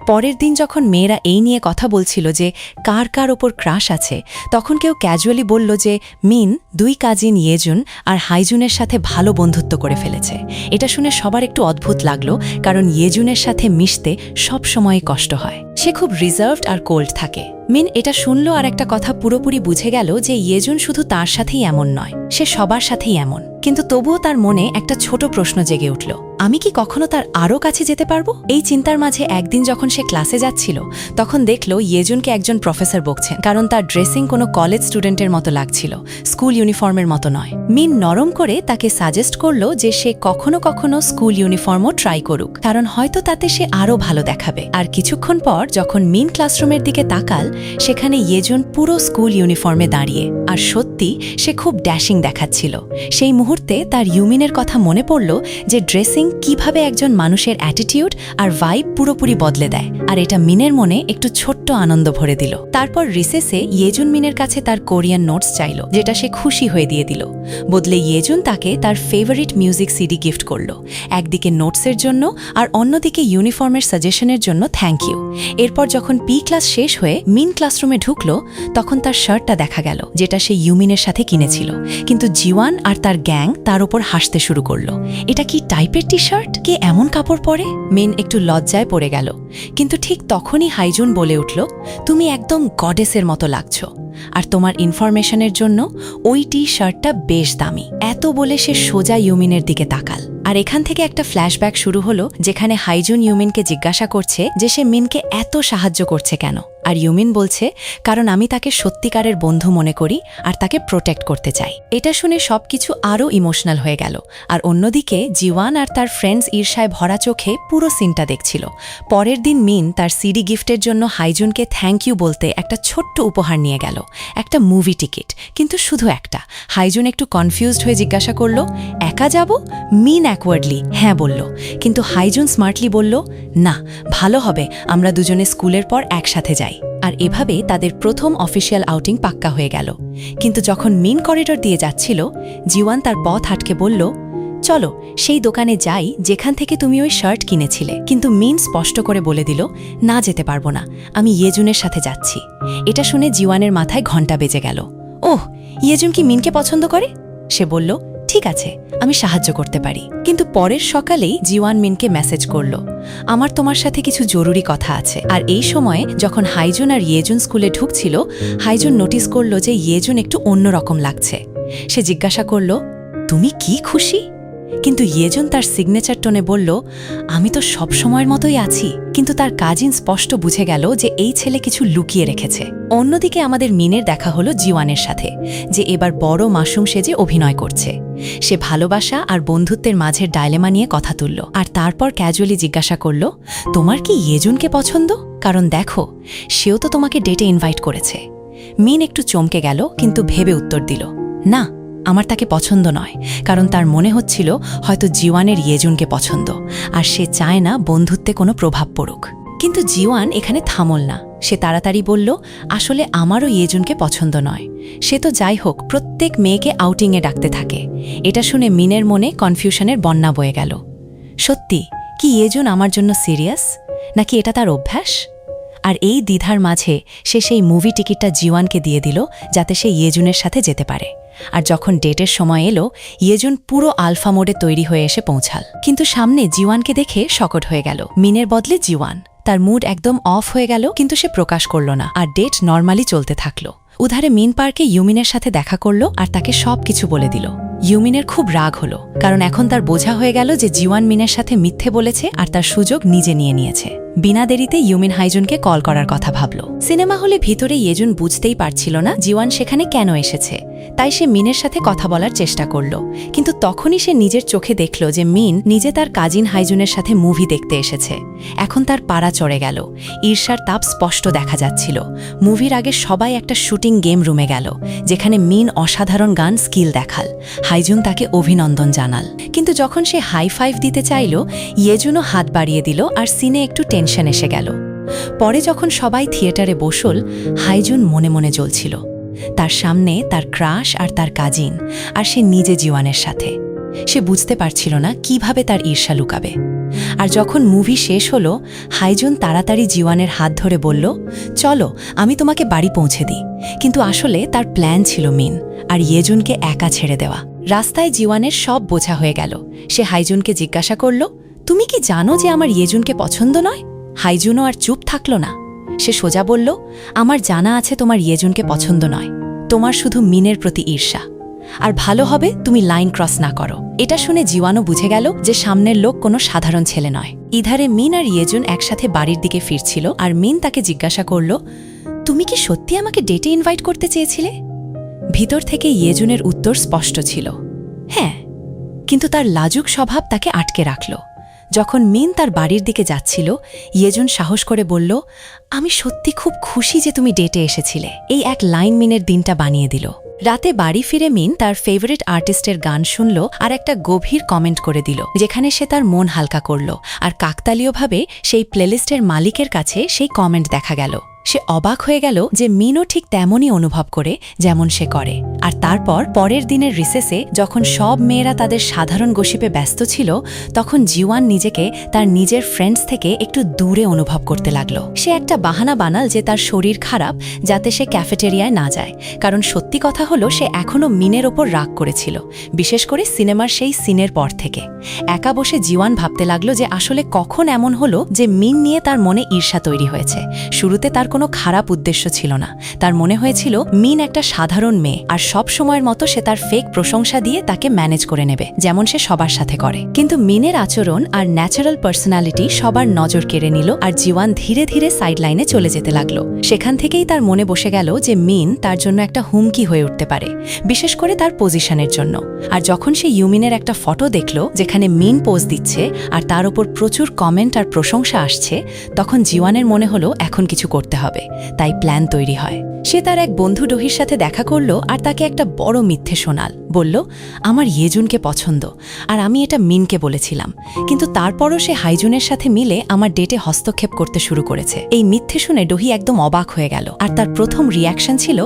পরের দিন যখন মেয়েরা এই নিয়ে কথা বলছিল যে কার কার ওপর ক্রাশ আছে, তখন কেউ ক্যাজুয়ালি বলল যে মিন দুই কাজিন ইয়েজুন আর হাইজুনের সাথে ভালো বন্ধুত্ব করে ফেলেছে। এটা শুনে সবার একটু অদ্ভুত লাগলো, কারণ ইয়েজুনের সাথে মিশতে সব সময়ই কষ্ট হয়। সে খুব রিজার্ভড আর কোল্ড থাকে। মিন এটা শুনল আর একটা কথা পুরোপুরি বুঝে গেল যে ইয়েজুন শুধু তার সাথেই এমন নয়, সে সবার সাথেই এমন। কিন্তু তবুও তার মনে একটা ছোট প্রশ্ন জেগে উঠল, আমি কি কখনো তার আরও কাছে যেতে পারবো? এই চিন্তার মাঝে একদিন যখন সে ক্লাসে যাচ্ছিল, তখন দেখল ইয়েজুনকে একজন প্রফেসর বকছেন, কারণ তার ড্রেসিং কোনো কলেজ স্টুডেন্টের মতো লাগছিল, স্কুল ইউনিফর্মের মতো নয়। মিন নরম করে তাকে সাজেস্ট করল যে সে কখনো কখনো স্কুল ইউনিফর্মও ট্রাই করুক, কারণ হয়তো তাতে সে আরও ভালো দেখাবে। আর কিছুক্ষণ পর যখন মিন ক্লাসরুমের দিকে তাকাল, সেখানে ইয়েজুন পুরো স্কুল ইউনিফর্মে দাঁড়িয়ে, আর সত্যি সে খুব ড্যাশিং দেখাচ্ছিল। সেই মুহূর্তে তার ইউমিনের কথা মনে পড়ল যে ড্রেসিং কিভাবে একজন মানুষের অ্যাটিটিউড আর ভাইব পুরোপুরি বদলে দেয়, আর এটা মিনের মনে একটু ছোট্ট আনন্দ ভরে দিল। তারপর রিসেসে ইয়েজুন মিনের কাছে তার কোরিয়ান নোটস চাইল, যেটা সে খুশি হয়ে দিয়ে দিল। বদলে ইয়েজুন তাকে তার ফেভারিট মিউজিক সিডি গিফট করল, একদিকে নোটসের জন্য আর অন্যদিকে ইউনিফর্মের সাজেশনের জন্য থ্যাংক ইউ। এরপর যখন পি ক্লাস শেষ হয়ে মিন ক্লাসরুমে ঢুকল, তখন তার শার্টটা দেখা গেল যেটা সে ইউমিনের সাথে কিনেছিল, কিন্তু জিওয়ান আর তার গ্যাং তার উপর হাসতে শুরু করল। এটা কি টাইপের টি শার্ট? কে এমন কাপড় পরে? মিন একটু লজ্জায় পড়ে গেল, কিন্তু ঠিক তখনই হাইজুন বলে উঠল, তুমি একদম গডেসের মতো লাগছো, আর তোমার ইনফরমেশনের জন্য ওই টি শার্টটা বেশ দামি। এত বলে সে সোজা ইউমিনের দিকে তাকাল, আর এখান থেকে একটা ফ্ল্যাশব্যাক শুরু হলো, যেখানে হাইজুন ইউমিনকে জিজ্ঞাসা করছে যে সে মিনকে এত সাহায্য করছে কেন, আর ইউমিন বলছে কারণ আমি তাকে সত্যিকারের বন্ধু মনে করি আর তাকে প্রোটেক্ট করতে চাই। এটা শুনে সবকিছু আরও ইমোশনাল হয়ে গেল, আর অন্যদিকে জিওয়ান আর তার ফ্রেন্ডস ঈর্ষায় ভরা চোখে পুরো সিনটা দেখছিল। পরের দিন মিন তার সিডি গিফটের জন্য হাইজুনকে থ্যাংক ইউ বলতে একটা ছোট্ট উপহার নিয়ে গেল, একটা মুভি টিকিট, কিন্তু শুধু একটা। হাইজুন একটু কনফিউজড হয়ে জিজ্ঞাসা করল, একা যাব? মিন অ্যাকওয়ার্ডলি হ্যাঁ বলল, কিন্তু হাইজুন স্মার্টলি বলল, না, ভালো হবে আমরা দুজনে স্কুলের পর একসাথে যাই। আর এভাবে তাদের প্রথম অফিসিয়াল আউটিং পাক্কা হয়ে গেল। কিন্তু যখন মিন করিডোর দিয়ে যাচ্ছিল, জিওয়ান তার পথ আটকে বলল, চলো সেই দোকানে যাই যেখান থেকে তুমি ওই শার্ট কিনেছিলে। কিন্তু মিন স্পষ্ট করে বলে দিল, না, যেতে পারবো না, আমি ইয়েজুনের সাথে যাচ্ছি। এটা শুনে জিওয়ানের মাথায় ঘণ্টা বেজে গেল। ওহ, ইয়েজুন কি মিনকে পছন্দ করে? সে বলল, ঠিক আছে, আমি সাহায্য করতে পারি। কিন্তু পরের সকালেই জিওয়ান মিনকে মেসেজ করল, আমার তোমার সাথে কিছু জরুরি কথা আছে। আর এই সময়ে যখন হাইজুন আর ইয়েজুন স্কুলে ঢুকছিল, হাইজুন নোটিস করল যে ইয়েজুন একটু অন্যরকম লাগছে। সে জিজ্ঞাসা করল, তুমি কি খুশি? কিন্তু ইয়েজুন তার সিগনেচার টোনে বলল, আমি তো সব সময়ের মতোই আছি। কিন্তু তার কাজিন স্পষ্ট বুঝে গেল যে এই ছেলে কিছু লুকিয়ে রেখেছে। অন্যদিকে আমাদের মিনের দেখা হলো জিওয়ানের সাথে, যে এবার বড় মাশরুম সেজে অভিনয় করছে। সে ভালোবাসা আর বন্ধুত্বের মাঝের ডায়লেমা নিয়ে কথা তুলল, আর তারপর ক্যাজুয়ালি জিজ্ঞাসা করল, তোমার কি ইয়েজুনকে পছন্দ? কারণ দেখো, সেও তো তোমাকে ডেটে ইনভাইট করেছে। মিন একটু চমকে গেল, কিন্তু ভেবে উত্তর দিল, না, আমার তাকে পছন্দ নয়। কারণ তার মনে হচ্ছিল হয়তো জিওয়ানের ইয়েজুনকে পছন্দ, আর সে চায় না বন্ধুত্বে কোনো প্রভাব পড়ুক। কিন্তু জিওয়ান এখানে থামল না। সে তাড়াতাড়ি বলল, আসলে আমারও ইয়েজুনকে পছন্দ নয়। সে তো যাই হোক প্রত্যেক মেয়েকে আউটিংয়ে ডাকতে থাকে। এটা শুনে মিনের মনে কনফিউশনের বন্যা বয়ে গেল। সত্যি কি ইয়েজুন আমার জন্য সিরিয়াস, নাকি এটা তার অভ্যাস? আর এই দ্বিধার মাঝে সে সেই মুভি টিকিটটা জিওয়ানকে দিয়ে দিল, যাতে সে ইয়েজুনের সাথে যেতে পারে। আর যখন ডেটের সময় এলো, ইয়েজুন পুরো আলফা মোডে তৈরি হয়ে এসে পৌঁছাল। কিন্তু সামনে জিওয়ানকে দেখে শকট হয়ে গেল। মিনের বদলে জিওয়ান। তার মুড একদম অফ হয়ে গেল, কিন্তু সে প্রকাশ করল না, আর ডেট নর্মালি চলতে থাকলো। উধারে মিন পার্কে ইউমিনের সাথে দেখা করলো আর তাকে সব কিছু বলে দিল। ইউমিনের খুব রাগ হলো, কারণ এখন তার বোঝা হয়ে গেল যে জিওয়ান মিনের সাথে মিথ্যে বলেছে আর তার সুযোগ নিজে নিয়ে নিয়েছে। বিনা দেরিতে ইউমিন হাইজুনকে কল করার কথা ভাবল। সিনেমা হলে ভিতরে ইয়েজুন বুঝতেই পারছিল না জিওয়ান সেখানে কেন এসেছে, তাই সে মিনের সাথে কথা বলার চেষ্টা করল। কিন্তু তখনই সে নিজের চোখে দেখল যে মিন নিজে তার কাজিন হাইজুনের সাথে মুভি দেখতে এসেছে। এখন তার পাড়া চড়ে গেল। ঈর্ষার তাপ স্পষ্ট দেখা যাচ্ছিল। মুভির আগে সবাই একটা শুটিং গেম রুমে গেল, যেখানে মিন অসাধারণ গান স্কিল দেখাল। হাইজুন তাকে অভিনন্দন জানাল। কিন্তু যখন সে হাই ফাইভ দিতে চাইল, ইয়েজুনও হাত বাড়িয়ে দিল, আর সিনে একটু টেনশন এসে গেল। পরে যখন সবাই থিয়েটারে বসল, হাইজুন মনে মনে জ্বলছিল। তার সামনে তার ক্রাশ আর তার কাজিন, আর সে নিজে জিওয়ানের সাথে। সে বুঝতে পারছিল না কিভাবে তার ঈর্ষা লুকাবে। আর যখন মুভি শেষ হলো, হাইজুন তাড়াতাড়ি জিওয়ানের হাত ধরে বলল, চলো আমি তোমাকে বাড়ি পৌঁছে দিই। কিন্তু আসলে তার প্ল্যান ছিল মিন আর ইয়েজুনকে একা ছেড়ে দেওয়া। রাস্তায় জিওয়ানের সব বোঝা হয়ে গেল। সে হাইজুনকে জিজ্ঞাসা করল, তুমি কি জানো যে আমার ইয়েজুনকে পছন্দ নয়? হাইজুনও আর চুপ থাকল না। সে সোজা বলল, আমার জানা আছে তোমার ইয়েজুনকে পছন্দ নয়, তোমার শুধু মিনের প্রতি ঈর্ষা। আর ভালো হবে তুমি লাইন ক্রস না করো। এটা শুনে জিওয়ানও বুঝে গেল যে সামনের লোক কোনো সাধারণ ছেলে নয়। ইধারে মিন আর ইয়েজুন একসাথে বাড়ির দিকে ফিরছিল, আর মিন তাকে জিজ্ঞাসা করল, তুমি কি সত্যি আমাকে ডেটে ইনভাইট করতে চেয়েছিলে? ভিতর থেকে ইয়েজুনের উত্তর স্পষ্ট ছিল, হ্যাঁ। কিন্তু তার লাজুক স্বভাব তাকে আটকে রাখল। যখন মিন তার বাড়ির দিকে যাচ্ছিল, ইয়েজুন সাহস করে বলল, আমি সত্যি খুব খুশি যে তুমি ডেটে এসেছিলে। এই এক লাইন মিনের দিনটা বানিয়ে দিল। রাতে বাড়ি ফিরে মিন তার ফেভারিট আর্টিস্টের গান শুনল আর একটা গভীর কমেন্ট করে দিল, যেখানে সে তার মন হালকা করল। আর কাকতালীয়ভাবে সেই প্লেলিস্টের মালিকের কাছে সেই কমেন্ট দেখা গেল। সে অবাক হয়ে গেল যে মিনও ঠিক তেমনই অনুভব করে যেমন সে করে। আর তারপর পরের দিনের রিসেসে যখন সব মেয়েরা তাদের সাধারণ গসিপে ব্যস্ত ছিল, তখন জিওয়ান নিজেকে তার নিজের ফ্রেন্ডস থেকে একটু দূরে অনুভব করতে লাগলো। সে একটা বাহানা বানাল যে তার শরীর খারাপ, যাতে সে ক্যাফেটেরিয়ায় না যায়। কারণ সত্যি কথা হলো, সে এখনও মিনের ওপর রাগ করেছিল, বিশেষ করে সিনেমার সেই সিনের পর থেকে। একা বসে জিওয়ান ভাবতে লাগলো যে আসলে কখন এমন হলো যে মিন নিয়ে তার মনে ঈর্ষা তৈরি হয়েছে। শুরুতে তার কোনো খারাপ উদ্দেশ্য ছিল না। তার মনে হয়েছিল মিন একটা সাধারণ মেয়ে, আর সব সময়ের মতো সে তার ফেক প্রশংসা দিয়ে তাকে ম্যানেজ করে নেবে, যেমন সে সবার সাথে করে। কিন্তু মিনের আচরণ আর ন্যাচারাল পার্সোনালিটি সবার নজর কেড়ে নিল, আর জিওয়ান ধীরে ধীরে সাইডলাইনে চলে যেতে লাগলো। সেখান থেকেই তার মনে বসে গেল যে মিন তার জন্য একটা হুমকি হয়ে উঠতে পারে, বিশেষ করে তার পজিশনের জন্য। আর যখন সে ইউমিনের একটা ফটো দেখল যেখানে মিন পোজ দিচ্ছে আর তার ওপর প্রচুর কমেন্ট আর প্রশংসা আসছে, তখন জিওয়ানের মনে হলো এখন কিছু করতে হবে। তাই প্ল্যান তৈরি হয়। সে তার এক বন্ধু ডোহির সাথে দেখা করল আর তাকে একটা বড় মিথ্যে শোনাল। বলল, আমার ইয়েজুনকে পছন্দ, আর আমি এটা মিনকে বলেছিলাম। কিন্তু তারপরও সে হাইজুনের সাথে মিলে আমার ডেটে হস্তক্ষেপ করতে শুরু করেছে। এই মিথ্যে শুনে ডোহি একদম অবাক হয়ে গেল, আর তার প্রথম রিয়াকশন ছিল,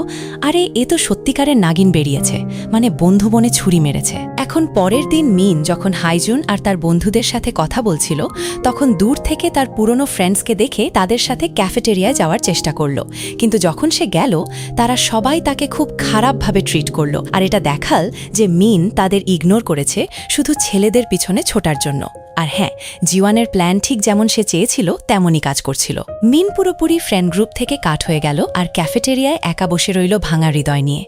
আরে এ তো সত্যিকারের নাগিন বেরিয়েছে, মানে বন্ধু বনে ছুরি মেরেছে। এখন পরের দিন মিন যখন হাইজুন আর তার বন্ধুদের সাথে কথা বলছিল, তখন দূর থেকে তার পুরনো ফ্রেন্ডসকে দেখে তাদের সাথে ক্যাফেটেরিয়ায় যাওয়ার চেষ্টা করল। কিন্তু যখন সে গেল, তারা সবাই তাকে খুব খারাপভাবে ট্রিট করল, আর এটা দেখাল যে মিন তাদের ইগনোর করেছে শুধু ছেলেদের পিছনে ছোটার জন্য। আর হ্যাঁ, জিওয়ানের প্ল্যান ঠিক যেমন সে চেয়েছিল তেমনই কাজ করছিল। মিন পুরোপুরি ফ্রেন্ড গ্রুপ থেকে কাট হয়ে গেল আর ক্যাফেটেরিয়ায় একা বসে রইল ভাঙা হৃদয় নিয়ে।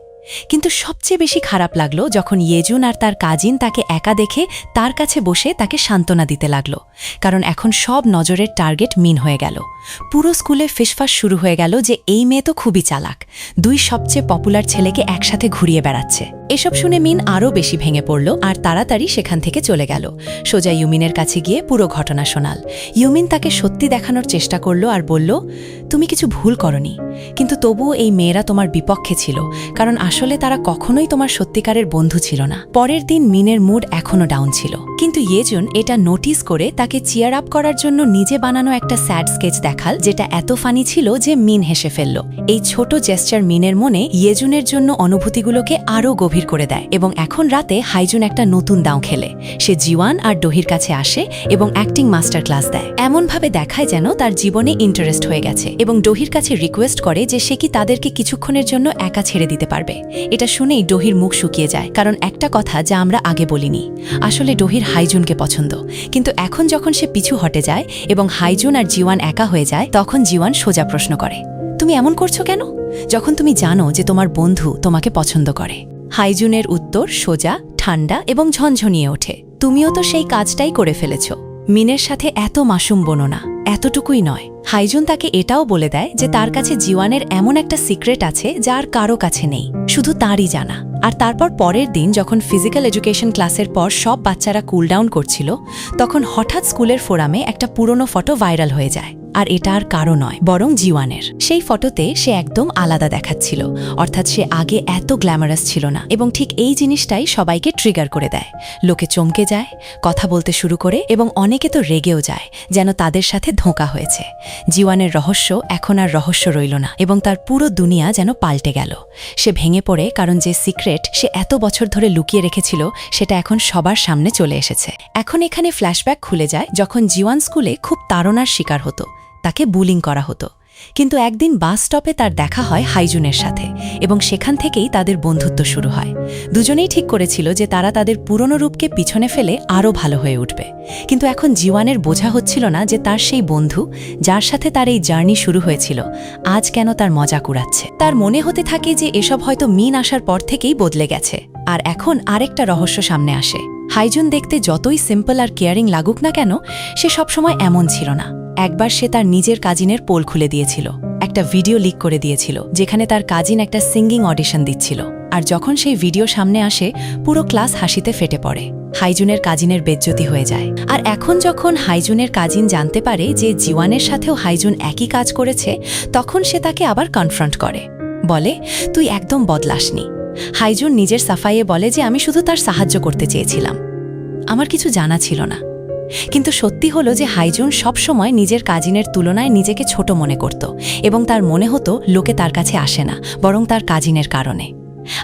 কিন্তু সবচেয়ে বেশি খারাপ লাগলো যখন ইয়েজুন আর তার কাজিন তাকে একা দেখে তার কাছে বসে তাকে সান্ত্বনা দিতে লাগলো, কারণ এখন সব নজরের টার্গেট মিন হয়ে গেল। পুরো স্কুলে ফিসফাস শুরু হয়ে গেল যে এই মেয়ে তো খুবই চালাক, দুই সবচেয়ে পপুলার ছেলেকে একসাথে ঘুরিয়ে বেড়াচ্ছে। এসব শুনে মিন আরও বেশি ভেঙে পড়ল আর তাড়াতাড়ি সেখান থেকে চলে গেল। সোজা ইউমিনের কাছে গিয়ে পুরো ঘটনা শোনাল। ইউমিন তাকে সত্যি দেখানোর চেষ্টা করল আর বলল, তুমি কিছু ভুল করনি, কিন্তু তবুও এই মেয়েরা তোমার বিপক্ষে ছিল, কারণ আসলে তারা কখনোই তোমার সত্যিকারের বন্ধু ছিল না। পরের দিন মিনের মুড এখনও ডাউন ছিল, কিন্তু ইয়েজুন এটা নোটিস করে তাকে চিয়ার আপ করার জন্য নিজে বানানো একটা স্যাড স্কেচ দেখাল, যেটা এত ফানি ছিল যে মিন হেসে ফেলল। এই ছোট জেস্টার মিনের মনে ইয়েজুনের জন্য অনুভূতিগুলোকে আরও গভীর করে দেয়, এবং এখন রাতে হাইজুন একটা নতুন দাও খেলে। সে জিওয়ান আর ডোহির কাছে আসে এবং অ্যাক্টিং মাস্টার ক্লাস দেয়, এমনভাবে দেখায় যেন তার জীবনে ইন্টারেস্ট হয়ে গেছে, এবং ডোহির কাছে রিকোয়েস্ট করে যে সে কি তাদেরকে কিছুক্ষণের জন্য একা ছেড়ে দিতে পারবে। এটা শুনেই ডোহির মুখ শুকিয়ে যায়, কারণ একটা কথা যা আমরা আগে বলিনি, আসলে ডোহির হাইজুনকে পছন্দ। কিন্তু এখন যখন সে পিছু হটে যায় এবং হাইজুন আর জিওয়ান একা হয়ে যায়, তখন জিওয়ান সোজা প্রশ্ন করে, তুমি এমন করছো কেন, যখন তুমি জানো যে তোমার বন্ধু তোমাকে পছন্দ করে? হাইজুনের উত্তর সোজা, ঠান্ডা এবং ঝনঝনিয়ে ওঠে, তুমিও তো সেই কাজটাই করে ফেলেছ। মিনের সাথে এত মাসুম বনো না, এতটুকুই নয়। হাইজুন তাকে এটাও বলে দেয় যে তার কাছে জিওয়ানের এমন একটা সিক্রেট আছে যা আর কারো কাছে নেই, শুধু তারই জানা। আর তারপর পরের দিন যখন ফিজিক্যাল এডুকেশন ক্লাসের পর সব বাচ্চারা কুল ডাউন করছিল, তখন হঠাৎ স্কুলের ফোরামে একটা পুরনো ফটো ভাইরাল হয়ে যায়। আর এটা আর কারো নয়, বরং জিওয়ানের। সেই ফটোতে সে একদম আলাদা দেখাচ্ছিল, অর্থাৎ সে আগে এত গ্ল্যামারাস ছিল না, এবং ঠিক এই জিনিসটাই সবাইকে ট্রিগার করে দেয়। লোকে চমকে যায়, কথা বলতে শুরু করে, এবং অনেকে তো রেগেও যায়, যেন তাদের সাথে ধোঁকা হয়েছে। জিওয়ানের রহস্য এখন আর রহস্য রইল না, এবং তার পুরো দুনিয়া যেন পাল্টে গেল। সে ভেঙে পড়ে, কারণ যে সিক্রেট সে এত বছর ধরে লুকিয়ে রেখেছিল সেটা এখন সবার সামনে চলে এসেছে। এখন এখানে ফ্ল্যাশব্যাক খুলে যায় যখন জিওয়ান স্কুলে খুব তাড়নার শিকার হতো, তাকে বুলিং করা হতো। কিন্তু একদিন বাস স্টপে তার দেখা হয় হাইজুনের সাথে, এবং সেখান থেকেই তাদের বন্ধুত্ব শুরু হয়। দুজনেই ঠিক করেছিল যে তারা তাদের পুরনো রূপকে পিছনে ফেলে আরও ভালো হয়ে উঠবে। কিন্তু এখন জিওয়ানের বোঝা হচ্ছিল না যে তার সেই বন্ধু, যার সাথে তার এই জার্নি শুরু হয়েছিল, আজ কেন তার মজা কুড়াচ্ছে। তার মনে হতে থাকে যে এসব হয়তো মিন আসার পর থেকেই বদলে গেছে। আর এখন আরেকটা রহস্য সামনে আসে। হাইজুন দেখতে যতই সিম্পল আর কেয়ারিং লাগুক না কেন, সে সবসময় এমন ছিল না। একবার সে তার নিজের কাজিনের পোল খুলে দিয়েছিল, একটা ভিডিও লিক করে দিয়েছিল যেখানে তার কাজিন একটা সিঙ্গিং অডিশন দিচ্ছিল। আর যখন সেই ভিডিও সামনে আসে, পুরো ক্লাস হাসিতে ফেটে পড়ে। হাইজুনের কাজিনের বেজ্জতি হয়ে যায়। আর এখন যখন হাইজুনের কাজিন জানতে পারে যে জিওয়ানের সাথেও হাইজুন একই কাজ করেছে, তখন সে তাকে আবার কনফ্রন্ট করে, বলে, তুই একদম বদলাসনি। হাইজুন নিজের সাফাইয়ে বলে যে আমি শুধু তার সাহায্য করতে চেয়েছিলাম, আমার কিছু জানা ছিল না। কিন্তু সত্যি হলো যে হাইজুন সবসময় নিজের কাজিনের তুলনায় নিজেকে ছোট মনে করত, এবং তার মনে হতো লোকে তার কাছে আসে না, বরং তার কাজিনের কারণে।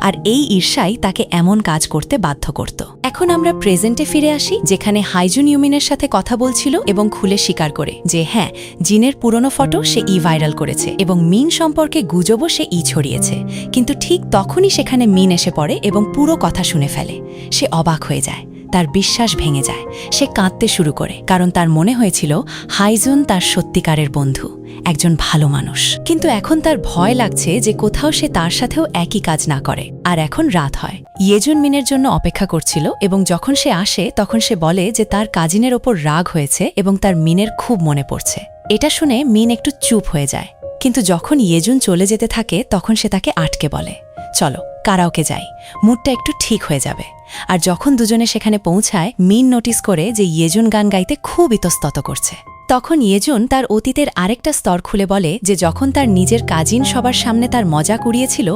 আর এই ঈর্ষাই তাকে এমন কাজ করতে বাধ্য করত। এখন আমরা প্রেজেন্টে ফিরে আসি, যেখানে হাইজুন ইউমিনের সাথে কথা বলছিল এবং খুলে স্বীকার করে যে হ্যাঁ, জিনের পুরনো ফটো সে ভাইরাল করেছে, এবং মিন সম্পর্কে গুজবও সে ছড়িয়েছে। কিন্তু ঠিক তখনই সেখানে মিন এসে পড়ে এবং পুরো কথা শুনে ফেলে। সে অবাক হয়ে যায়, তার বিশ্বাস ভেঙে যায়। সে কাঁদতে শুরু করে, কারণ তার মনে হয়েছিল হাইজুন তার সত্যিকারের বন্ধু, একজন ভালো মানুষ। কিন্তু এখন তার ভয় লাগছে যে কোথাও সে তার সাথেও একই কাজ না করে। আর এখন রাত হয়। ইয়েজুন মিনের জন্য অপেক্ষা করছিল, এবং যখন সে আসে তখন সে বলে যে তার কাজিনের ওপর রাগ হয়েছে এবং তার মিনের খুব মনে পড়ছে। এটা শুনে মিন একটু চুপ হয়ে যায়, কিন্তু যখন ইয়েজুন চলে যেতে থাকে তখন সে তাকে আটকে বলে, চলো কারাওকে যাই, মুডটা একটু ঠিক হয়ে যাবে। আর যখন দুজনে সেখানে পৌঁছায়, মিন নোটিস করে যে ইয়েজুন গান গাইতে খুব ইতস্তত করছে। তখন ইয়েজুন তার অতীতের আরেকটা স্তর খুলে বলে যে যখন তার নিজের কাজিন সবার সামনে তার মজা কুড়িয়েছিল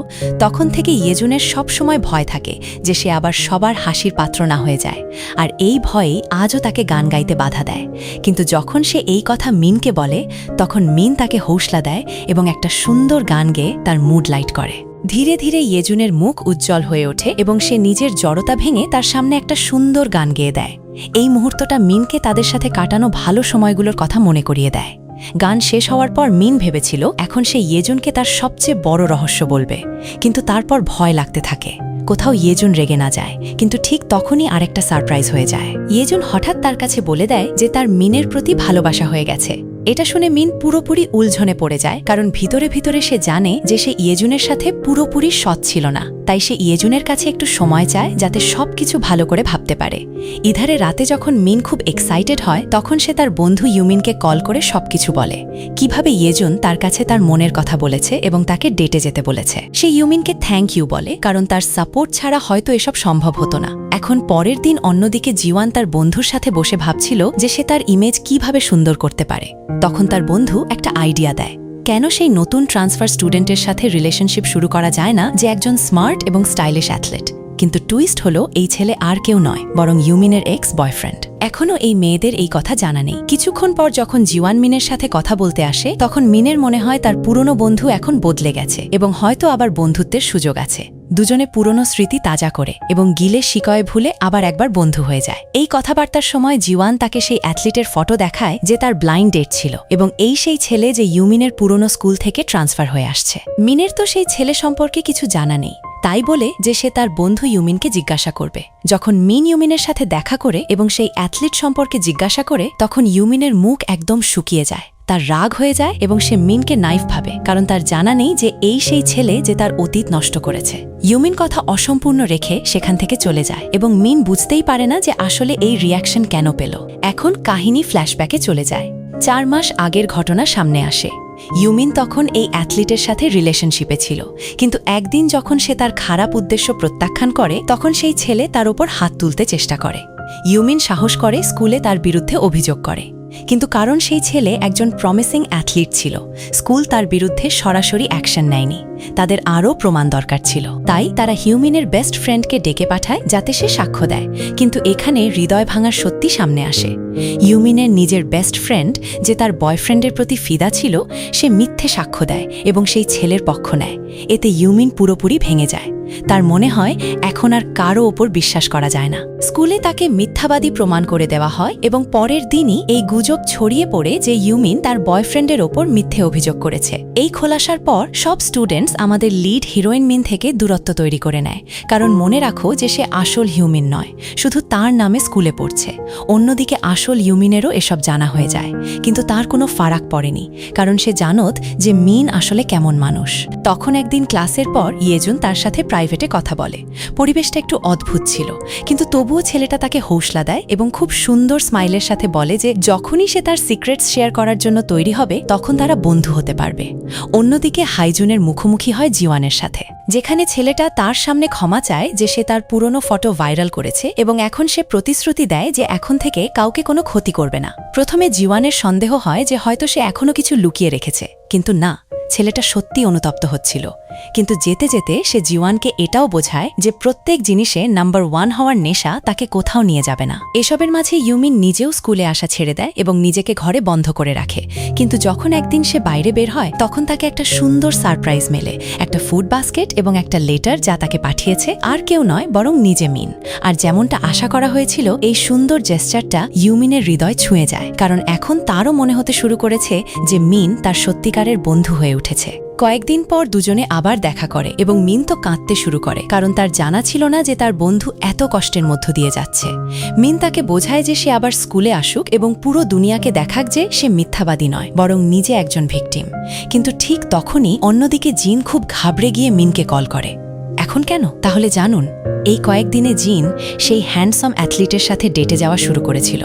তখন থেকে ইয়েজুনের সবসময় ভয় থাকে যে সে আবার সবার হাসির পাত্র না হয়ে যায়, আর এই ভয়েই আজও তাকে গান গাইতে বাধা দেয়। কিন্তু যখন সে এই কথা মিনকে বলে তখন মিন তাকে হৌসলা দেয় এবং একটা সুন্দর গান গেয়ে তার মুড লাইট করে। ধীরে ধীরে ইয়েজুনের মুখ উজ্জ্বল হয়ে ওঠে এবং সে নিজের জড়তা ভেঙে তার সামনে একটা সুন্দর গান গেয়ে দেয়। এই মুহূর্তটা মিনকে তাদের সাথে কাটানো ভালো সময়গুলোর কথা মনে করিয়ে দেয়। গান শেষ হওয়ার পর মিন ভেবেছিল এখন সে ইয়েজুনকে তার সবচেয়ে বড় রহস্য বলবে, কিন্তু তারপর ভয় লাগতে থাকে কোথাও ইয়েজুন রেগে না যায়। কিন্তু ঠিক তখনই আরেকটা সারপ্রাইজ হয়ে যায়। ইয়েজুন হঠাৎ তার কাছে বলে দেয় যে তার মিনের প্রতি ভালোবাসা হয়ে গেছে। এটা শুনে মিন পুরোপুরি উলঝনে পড়ে যায়, কারণ ভিতরে ভিতরে সে জানে যে সে ইয়েজুনের সাথে পুরোপুরি সৎ ছিল না। তাই সে ইয়েজুনের কাছে একটু সময় চায় যাতে সবকিছু ভালো করে ভাবতে পারে। ইধারে রাতে যখন মিন খুব এক্সাইটেড হয় তখন সে তার বন্ধু ইউমিনকে কল করে সবকিছু বলে, কিভাবে ইয়েজুন তার কাছে তার মনের কথা বলেছে এবং তাকে ডেটে যেতে বলেছে। সে ইউমিনকে থ্যাংক ইউ বলে, কারণ তার সাপোর্ট ছাড়া হয়তো এসব সম্ভব হতো না। এখন পরের দিন অন্যদিকে জিওয়ান তার বন্ধুর সাথে বসে ভাবছিল যে সে তার ইমেজ কিভাবে সুন্দর করতে পারে। তখন তার বন্ধু একটা আইডিয়া দেয়, কেন সেই নতুন ট্রান্সফার স্টুডেন্টের সাথে রিলেশনশিপ শুরু করা যায় না যে একজন স্মার্ট এবং স্টাইলিশ অ্যাথলেট। কিন্তু টুইস্ট হলো এই ছেলে আর কেউ নয় বরং ইউমিনের এক্স বয়ফ্রেন্ড। এখনও এই মেয়েদের এই কথা জানা নেই। কিছুক্ষণ পর যখন জিওয়ান মিনের সাথে কথা বলতে আসে তখন মিনের মনে হয় তার পুরনো বন্ধু এখন বদলে গেছে এবং হয়তো আবার বন্ধুত্বের সুযোগ আছে। দুজনে পুরনো স্মৃতি তাজা করে এবং গিলে শিকয়ে ভুলে আবার একবার বন্ধু হয়ে যায়। এই কথাবার্তার সময় জিওয়ান তাকে সেই অ্যাথলিটের ফটো দেখায় যে তার ব্লাইন্ড ডেট ছিল এবং এই সেই ছেলে যে ইউমিনের পুরনো স্কুল থেকে ট্রান্সফার হয়ে আসছে। মিনের তো সেই ছেলে সম্পর্কে কিছু জানা নেই, তাই বলে যে সে তার বন্ধু ইউমিনকে জিজ্ঞাসা করবে। যখন মিন ইউমিনের সাথে দেখা করে এবং সেই অ্যাথলিট সম্পর্কে জিজ্ঞাসা করে তখন ইউমিনের মুখ একদম শুকিয়ে যায়। তার রাগ হয়ে যায় এবং সে মিনকে নাইফ ভাবে, কারণ তার জানা নেই যে এই সেই ছেলে যে তার অতীত নষ্ট করেছে। ইউমিন কথা অসম্পূর্ণ রেখে সেখান থেকে চলে যায় এবং মিন বুঝতেই পারে না যে আসলে এই রিয়াকশন কেন পেল। এখন কাহিনী ফ্ল্যাশব্যাকে চলে যায়। 4 মাস আগের ঘটনা সামনে আসে। ইউমিন তখন এই অ্যাথলিটের সাথে রিলেশনশিপে ছিল, কিন্তু একদিন যখন সে তার খারাপ উদ্দেশ্য প্রত্যাখ্যান করে তখন সেই ছেলে তার উপর হাত তুলতে চেষ্টা করে। ইউমিন সাহস করে স্কুলে তার বিরুদ্ধে অভিযোগ করে, কিন্তু কারণ সেই ছেলে একজন প্রমিসিং অ্যাথলিট ছিল স্কুল তার বিরুদ্ধে সরাসরি অ্যাকশন নেয়নি। তাদের আরও প্রমাণ দরকার ছিল, তাই তারা হিউমিনের বেস্ট ফ্রেন্ডকে ডেকে পাঠায় যাতে সে সাক্ষ্য দেয়। কিন্তু এখানে হৃদয় ভাঙার সত্যি সামনে আসে। ইউমিনের নিজের বেস্ট ফ্রেন্ড যে তার বয়ফ্রেন্ডের প্রতি ফিদা ছিল সে মিথ্যে সাক্ষ্য দেয় এবং সেই ছেলের পক্ষ নেয়। এতে ইউমিন পুরোপুরি ভেঙে যায়। তার মনে হয় এখন আর কারও ওপর বিশ্বাস করা যায় না। স্কুলে তাকে মিথ্যাবাদী প্রমাণ করে দেওয়া হয় এবং পরের দিনই এই গুজব ছড়িয়ে পড়ে যে ইউমিন তার বয়ফ্রেন্ডের ওপর মিথ্যে অভিযোগ করেছে। এই খোলাসার পর সব স্টুডেন্টস আমাদের লিড হিরোইন মিন থেকে দূরত্ব তৈরি করে নেয়, কারণ মনে রাখো যে সে আসল হিউমিন নয়, শুধু তার নামে স্কুলে পড়ছে। অন্যদিকে আসল ইউমিনেরও এসব জানা হয়ে যায়, কিন্তু তার কোনো ফারাক পড়েনি, কারণ সে জানত যে মিন আসলে কেমন মানুষ। তখন একদিন ক্লাসের পর ইয়েজুন তার সাথে প্রাইভেটে কথা বলে। পরিবেশটা একটু অদ্ভুত ছিল, কিন্তু তবুও ছেলেটা তাকে হৌসলা দেয় এবং খুব সুন্দর স্মাইলের সাথে বলে যে যখনই সে তার সিক্রেটস শেয়ার করার জন্য তৈরি হবে তখন তারা বন্ধু হতে পারবে। অন্যদিকে হাইজুনের মুখোমুখি হয় জিওয়ানের সাথে, যেখানে ছেলেটা তার সামনে ক্ষমা চায় যে সে তার পুরনো ফটো ভাইরাল করেছে এবং এখন সে প্রতিশ্রুতি দেয় যে এখন থেকে কাউকে কোনো ক্ষতি করবে না। প্রথমে জিওয়ানের সন্দেহ হয় যে হয়তো সে এখনও কিছু লুকিয়ে রেখেছে, কিন্তু না, ছেলেটা সত্যি অনুতপ্ত হচ্ছিল। কিন্তু যেতে যেতে সে জিওয়ানকে এটাও বোঝায় যে প্রত্যেক জিনিসে নাম্বার 1 হওয়ার নেশা তাকে কোথাও নিয়ে যাবে না। এসবের মাঝে ইউমিন নিজেও স্কুলে আসা ছেড়ে দেয় এবং নিজেকে ঘরে বন্ধ করে রাখে। কিন্তু যখন একদিন সে বাইরে বের হয় তখন তাকে একটা সুন্দর সারপ্রাইজ মেলে, একটা ফুড বাস্কেট এবং একটা লেটার যা তাকে পাঠিয়েছে আর কেউ নয় বরং নিজে মিন। আর যেমনটা আশা করা হয়েছিল এই সুন্দর জেস্টারটা ইউমিনের হৃদয় ছুঁয়ে যায়, কারণ এখন তারও মনে হতে শুরু করেছে যে মিন তার সত্যিকারের বন্ধু হয়ে উঠেছে। কয়েকদিন পর দুজনে আবার দেখা করে এবং মিন তো কাঁদতে শুরু করে, কারণ তার জানা ছিল না যে তার বন্ধু এত কষ্টের মধ্য দিয়ে যাচ্ছে। মিন তাকে বোঝায় যে সে আবার স্কুলে আসুক এবং পুরো দুনিয়াকে দেখাক যে সে মিথ্যাবাদী নয় বরং নিজে একজন ভিকটিম। কিন্তু ঠিক তখনই অন্যদিকে জিন খুব ঘাবড়ে গিয়ে মিনকে কল করে। এখন কেন? তাহলে জানুন, এই কয়েকদিনে জিন সেই হ্যান্ডসাম অ্যাথলিটের সাথে ডেটে যাওয়া শুরু করেছিল।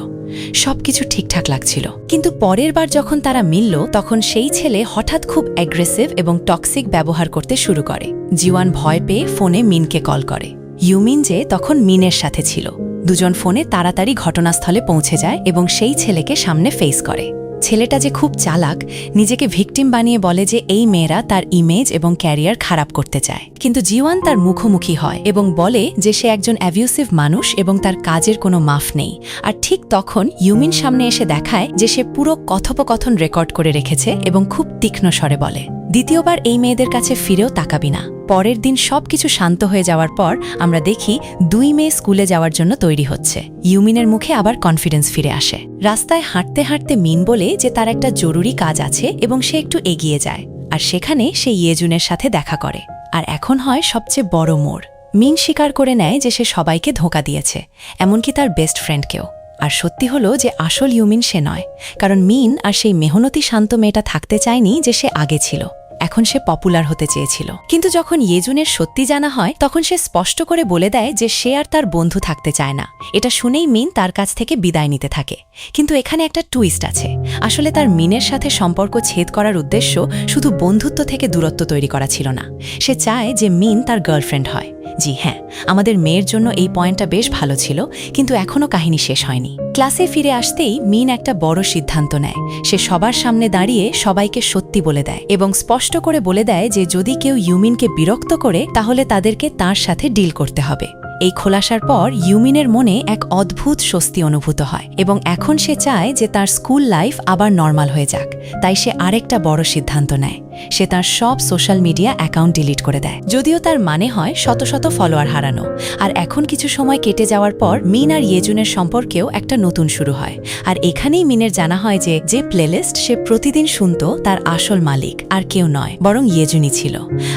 সবকিছু ঠিকঠাক লাগছিল, কিন্তু পরের বার যখন তারা মিলল তখন সেই ছেলে হঠাৎ খুব অ্যাগ্রেসিভ এবং টক্সিক ব্যবহার করতে শুরু করে। জিওয়ান ভয় পেয়ে ফোনে মিনকে কল করে। ইউমিন যে তখন মিনের সাথে ছিল। দুজন ফোনে তাড়াতাড়ি ঘটনাস্থলে পৌঁছে যায় এবং সেই ছেলেকে সামনে ফেস করে। ছেলেটা যে খুব চালাক, নিজেকে ভিকটিম বানিয়ে বলে যে এই মেয়েরা তার ইমেজ এবং ক্যারিয়ার খারাপ করতে চায়। কিন্তু জিওয়ান তার মুখোমুখি হয় এবং বলে যে সে একজন অ্যাবিউসিভ মানুষ এবং তার কাজের কোনো মাফ নেই। আর ঠিক তখন ইউমিন সামনে এসে দেখায় যে সে পুরো কথোপকথন রেকর্ড করে রেখেছে এবং খুব তীক্ষ্ণ স্বরে বলে, দ্বিতীয়বার এই মেয়েদের কাছে ফিরেও তাকাবি না। পরের দিন সবকিছু শান্ত হয়ে যাওয়ার পর আমরা দেখি দুই মেয়ে স্কুলে যাওয়ার জন্য তৈরি হচ্ছে। ইউমিনের মুখে আবার কনফিডেন্স ফিরে আসে। রাস্তায় হাঁটতে হাঁটতে মিন বলে যে তার একটা জরুরি কাজ আছে এবং সে একটু এগিয়ে যায়, আর সেখানে সে ইয়েজুনের সাথে দেখা করে। আর এখন হয় সবচেয়ে বড় মোড়। মিন স্বীকার করে নেয় যে সে সবাইকে ধোঁকা দিয়েছে, এমনকি তার বেস্ট ফ্রেন্ডকেও। আর সত্যি হলো যে আসল ইউমিন সে নয়, কারণ মিন আর সেই মেহনতি শান্ত মেয়েটা থাকতে চায়নি যে সে আগে ছিল। এখন সে পপুলার হতে চেয়েছিল। কিন্তু যখন ইয়েজুনের সত্যি জানা হয় তখন সে স্পষ্ট করে বলে দেয় যে সে আর তার বন্ধু থাকতে চায় না। এটা শুনেই মিন তার কাছ থেকে বিদায় নিতে থাকে। কিন্তু এখানে একটা টুইস্ট আছে। আসলে তার মিনের সাথে সম্পর্ক ছেদ করার উদ্দেশ্য শুধু বন্ধুত্ব থেকে দূরত্ব তৈরি করা ছিল না। সে চায় যে মিন তার গার্লফ্রেন্ড হয়। জি হ্যাঁ, আমাদের মেয়ের জন্য এই পয়েন্টটা বেশ ভালো ছিল, কিন্তু এখনও কাহিনী শেষ হয়নি। ক্লাসে ফিরে আসতেই মিন একটা বড় সিদ্ধান্ত নেয়। সে সবার সামনে দাঁড়িয়ে সবাইকে সত্যি বলে দেয় এবং স্পষ্ট করে বলে দেয় যে যদি কেউ ইউমিনকে বিরক্ত করে তাহলে তাদেরকে তার সাথে ডিল করতে হবে। এই খোলাসার পর ইউমিনের মনে এক অদ্ভুত স্বস্তি অনুভূত হয় এবং এখন সে চায় যে তার স্কুল লাইফ আবার নর্মাল হয়ে যাক। তাই সে আরেকটা বড় সিদ্ধান্ত নেয়। সে তার সব সোশ্যাল মিডিয়া অ্যাকাউন্ট ডিলিট করে দেয়, যদিও তার মানে হয় শত শত ফলোয়ার হারানো। আর এখন কিছু সময় কেটে যাওয়ার পর মিন আর ইয়েজুনের সম্পর্কেও একটা নতুন শুরু হয়। আর এখানেই মিনের জানা হয় যে প্লেলিস্ট সে প্রতিদিন শুনত তার আসল মালিক আর কেউ নয়, বরং ইয়েজুনই ছিল।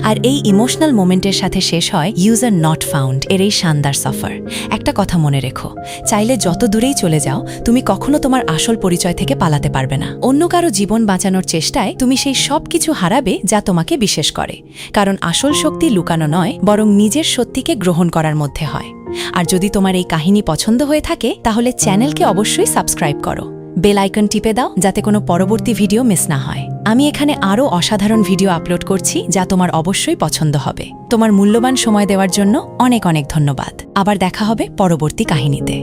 আর এই ইমোশনাল মোমেন্টের সাথে শেষ হয় ইউজার নট ফাউন্ড এর এই শানদার সফর। একটা কথা মনে রেখো, চাইলে যত দূরেই চলে যাও, তুমি কখনো তোমার আসল পরিচয় থেকে পালাতে পারবে না। অন্য কারো জীবন বাঁচানোর চেষ্টায় তুমি সেই সব কিছু হারাবে যা তোমাকে বিশেষ করে। কারণ আসল শক্তি লুকানো নয়, বরং নিজের সত্যিকে গ্রহণ করার মধ্যে হয়। আর যদি তোমার এই কাহিনী পছন্দ হয়ে থাকে তাহলে চ্যানেলকে অবশ্যই সাবস্ক্রাইব করো, বেল আইকন টিপে দাও যাতে কোনো পরবর্তী ভিডিও মিস না হয়। আমি এখানে আরও অসাধারণ ভিডিও আপলোড করছি যা তোমার অবশ্যই পছন্দ হবে। তোমার মূল্যবান সময় দেওয়ার জন্য অনেক অনেক ধন্যবাদ। আবার দেখা হবে পরবর্তী কাহিনীতে।